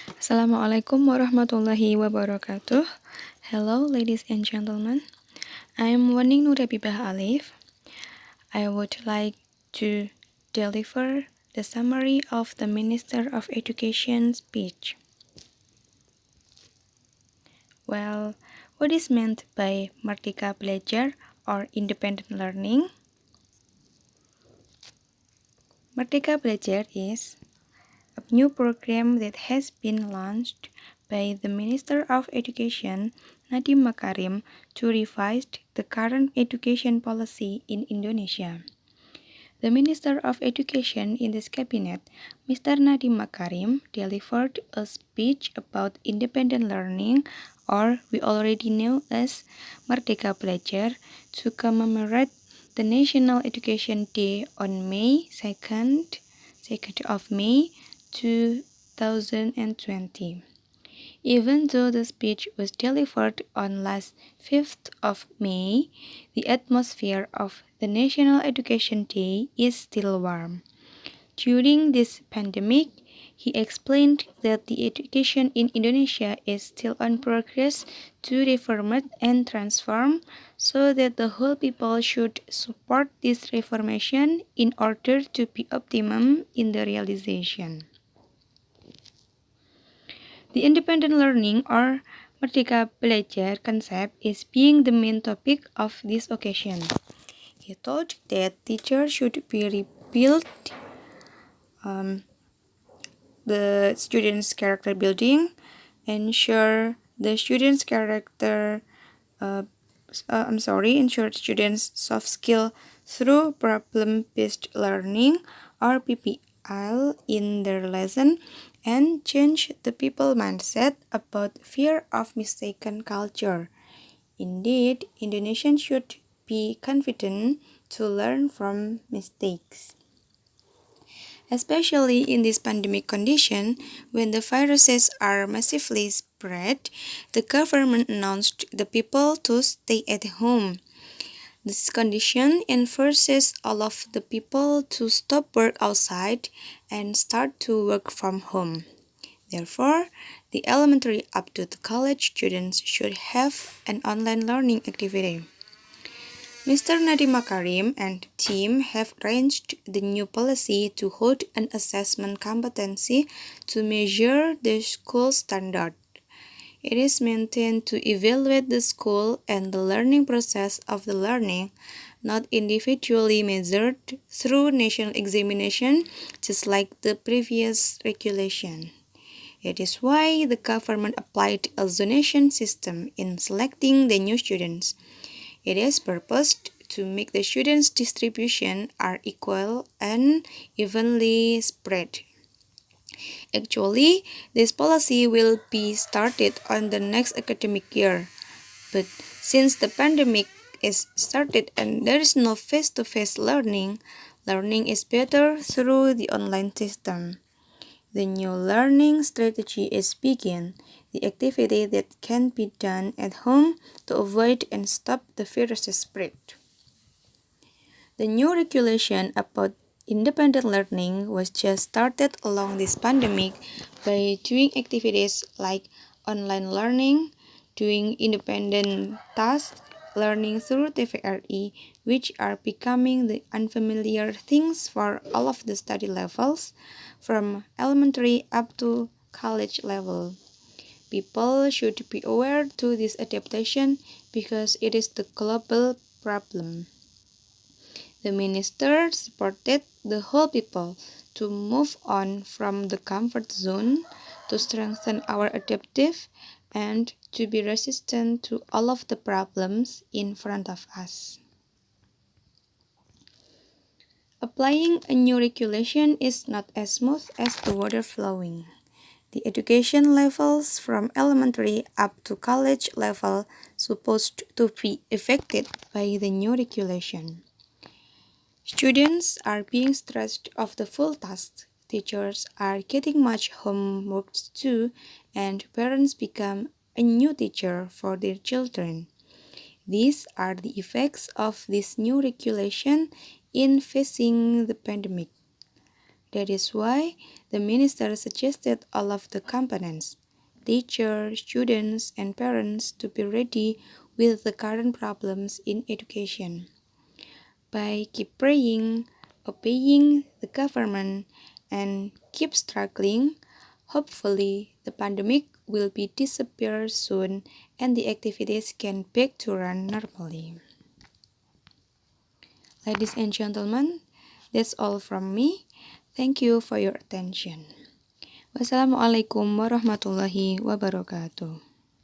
Assalamualaikum warahmatullahi wabarakatuh. Hello, ladies and gentlemen. I am Waning Nurabibah Alif. I would like to deliver the summary of the Minister of Education speech. Well, what is meant by Merdeka Belajar or independent learning? Merdeka Belajar is a new program that has been launched by the Minister of Education, Nadiem Makarim, to revise the current education policy in Indonesia. The Minister of Education in this cabinet, Mr. Nadiem Makarim, delivered a speech about independent learning, or we already know as Merdeka Belajar, to commemorate the National Education Day on May 2nd of May 2020. Even though the speech was delivered on last 5th of May, the atmosphere of the National Education Day is still warm. During this pandemic, he explained that the education in Indonesia is still on progress to reform and transform, so that the whole people should support this reformation in order to be optimum in the realization. The independent learning or Merdeka Belajar concept is being the main topic of this occasion. He thought that teachers should be rebuilt the students' character building, ensure the students' ensure students' soft skill through problem-based learning or PPL in their lesson, and change the people mindset about fear of mistaken culture. Indeed, Indonesians should be confident to learn from mistakes. Especially in this pandemic condition, when the viruses are massively spread, the government announced the people to stay at home. This condition enforces all of the people to stop work outside and start to work from home. Therefore, the elementary up to the college students should have an online learning activity. Mr. Nadiem Makarim and team have arranged the new policy to hold an assessment competency to measure the school standard. It is maintained to evaluate the school and the learning process of the learning, not individually measured through national examination, just like the previous regulation. It is why the government applied a zonation system in selecting the new students. It is purposed to make the students' distribution are equal and evenly spread. Actually, this policy will be started on the next academic year. But since the pandemic is started and there is no face-to-face learning, learning is better through the online system. The new learning strategy is begin, the activity that can be done at home to avoid and stop the virus spread. The new regulation about independent learning was just started along this pandemic by doing activities like online learning, doing independent tasks, learning through TVRI, which are becoming the unfamiliar things for all of the study levels, from elementary up to college level. People should be aware to this adaptation because it is the global problem. The minister supported the whole people to move on from the comfort zone, to strengthen our adaptive, and to be resistant to all of the problems in front of us. Applying a new regulation is not as smooth as the water flowing. The education levels from elementary up to college level supposed to be affected by the new regulation. Students are being stressed of the full tasks, teachers are getting much homework too, and parents become a new teacher for their children. These are the effects of this new regulation in facing the pandemic. That is why the minister suggested all of the components, teachers, students, and parents to be ready with the current problems in education. By keep praying, obeying the government, and keep struggling, hopefully the pandemic will be disappear soon and the activities can back to run normally. Ladies and gentlemen, that's all from me. Thank you for your attention. Wassalamualaikum warahmatullahi wabarakatuh.